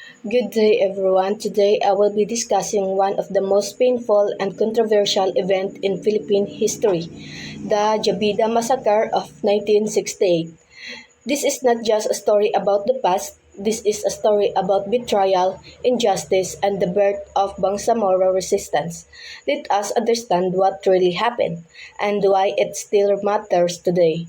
Good day, everyone. Today I will be discussing one of the most painful and controversial events in Philippine history, the Jabida Massacre of 1968. This is not just a story about the past, this is a story about betrayal, injustice, and the birth of Bangsamoro resistance. Let us understand what really happened and why it still matters today.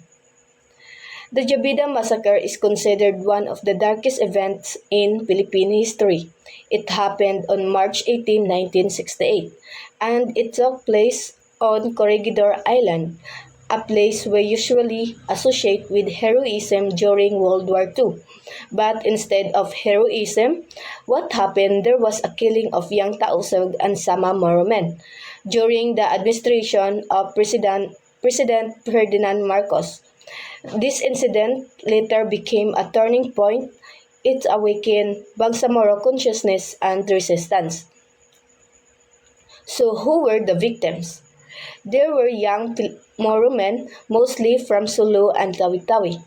The Jabida Massacre is considered one of the darkest events in Philippine history. It happened on March 18, 1968, and it took place on Corregidor Island, a place we usually associate with heroism during World War II. But instead of heroism, what happened there was a killing of young Tausug and Sama Moro men during the administration of President Ferdinand Marcos. This incident later became a turning point. It awakened Bangsamoro consciousness and resistance. So, who were the victims? There were young Moro men, mostly from Sulu and Tawi-Tawi.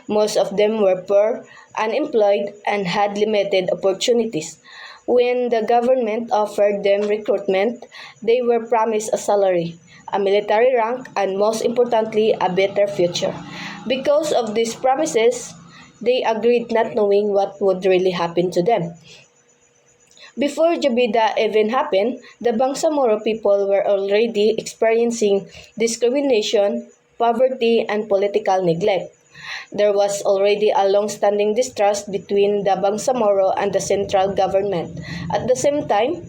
Most of them were poor, unemployed, and had limited opportunities. When the government offered them recruitment, they were promised a salary, a military rank, and most importantly, a better future. Because of these promises, they agreed not knowing what would really happen to them. Before Jabida even happened, the Bangsamoro people were already experiencing discrimination, poverty, and political neglect. There was already a long-standing distrust between the Bangsamoro and the central government. At the same time,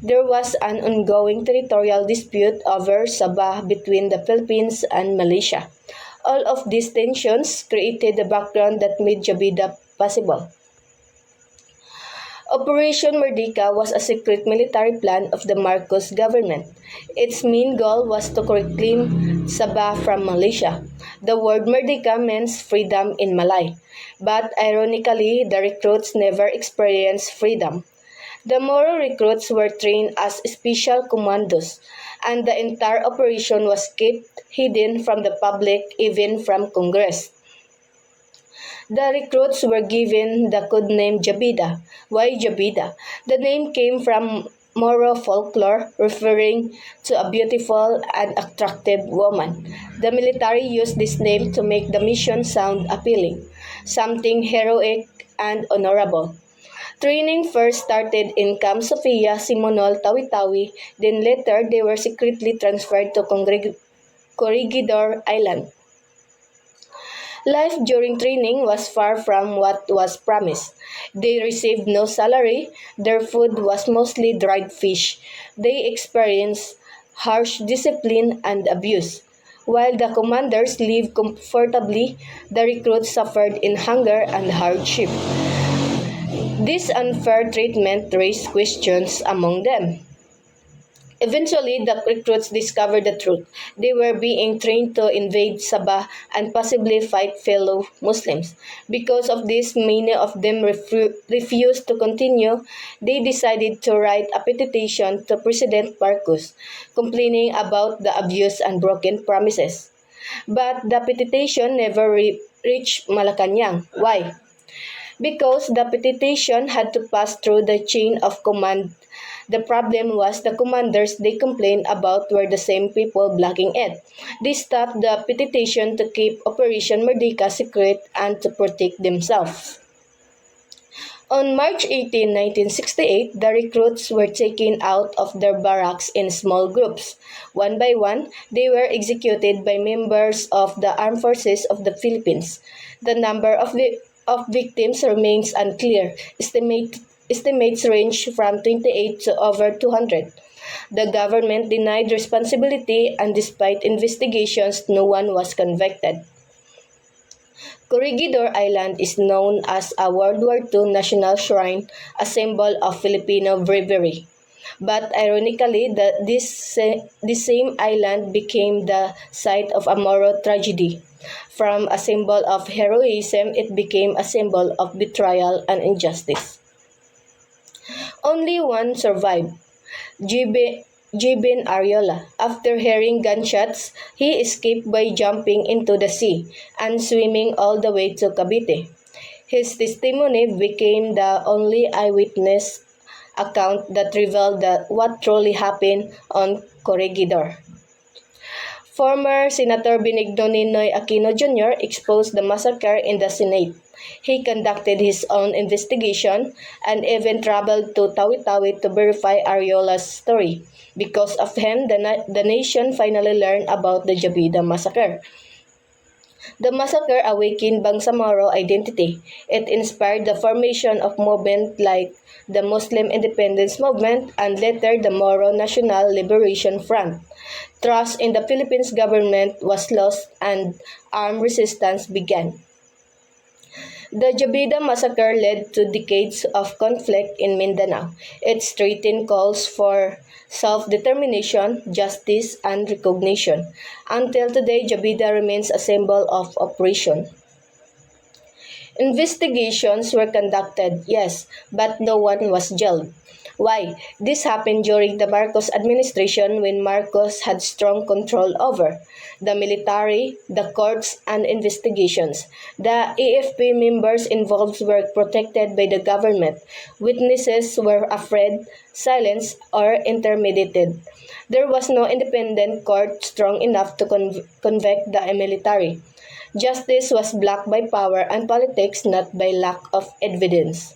there was an ongoing territorial dispute over Sabah between the Philippines and Malaysia. All of these tensions created the background that made Jabida possible. Operation Merdeka was a secret military plan of the Marcos government. Its main goal was to reclaim Sabah from Malaysia. The word Merdeka means freedom in Malay, but ironically, the recruits never experienced freedom. The Moro recruits were trained as special commandos, and the entire operation was kept hidden from the public, even from Congress. The recruits were given the codename Jabida. Why Jabida? The name came from Moro folklore referring to a beautiful and attractive woman. The military used this name to make the mission sound appealing, something heroic and honorable. Training first started in Camp Sofia, Simonol, Tawi-Tawi, then later they were secretly transferred to Corregidor Island. Life during training was far from what was promised. They received no salary, their food was mostly dried fish. They experienced harsh discipline and abuse. While the commanders lived comfortably, the recruits suffered in hunger and hardship. This unfair treatment raised questions among them. Eventually, the recruits discovered the truth. They were being trained to invade Sabah and possibly fight fellow Muslims. Because of this, many of them refused to continue. They decided to write a petition to President Marcos, complaining about the abuse and broken promises. But the petition never reached Malacanang. Why? Because the petition had to pass through the chain of command. The problem was the commanders they complained about were the same people blocking it. They stopped the petition to keep Operation Merdeka secret and to protect themselves. On March 18, 1968, the recruits were taken out of their barracks in small groups. One by one, they were executed by members of the Armed Forces of the Philippines. The number of victims remains unclear. Estimates range from 28 to over 200. The government denied responsibility, and despite investigations, no one was convicted. Corregidor Island is known as a World War II national shrine, a symbol of Filipino bravery. But ironically, this same island became the site of a Moro tragedy. From a symbol of heroism, it became a symbol of betrayal and injustice. Only one survived, Jibin Ariola. After hearing gunshots, he escaped by jumping into the sea and swimming all the way to Cavite. His testimony became the only eyewitness account that revealed what truly happened on Corregidor. Former Senator Benigno Ninoy Aquino Jr. exposed the massacre in the Senate. He conducted his own investigation and even traveled to Tawi-Tawi to verify Ariola's story. Because of him, the nation finally learned about the Jabida massacre. The massacre awakened Bangsamoro identity. It inspired the formation of movements like the Muslim Independence Movement and later the Moro National Liberation Front. Trust in the Philippines government was lost and armed resistance began. The Jabida massacre led to decades of conflict in Mindanao. It straightened calls for self-determination, justice, and recognition. Until today, Jabida remains a symbol of oppression. Investigations were conducted, yes, but no one was jailed. Why? This happened during the Marcos administration when Marcos had strong control over the military, the courts, and investigations. The AFP members involved were protected by the government. Witnesses were afraid, silenced, or intimidated. There was no independent court strong enough to convict the military. Justice was blocked by power and politics, not by lack of evidence.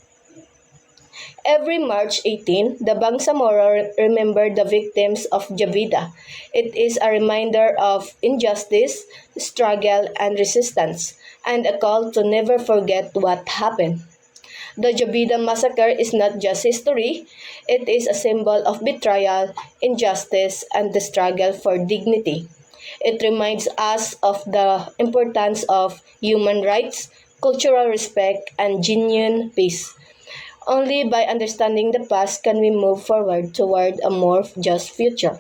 Every March 18, the Bangsamoro remember the victims of Jabida. It is a reminder of injustice, struggle, and resistance, and a call to never forget what happened. The Jabida massacre is not just history, it is a symbol of betrayal, injustice, and the struggle for dignity. It reminds us of the importance of human rights, cultural respect, and genuine peace. Only by understanding the past can we move forward toward a more just future.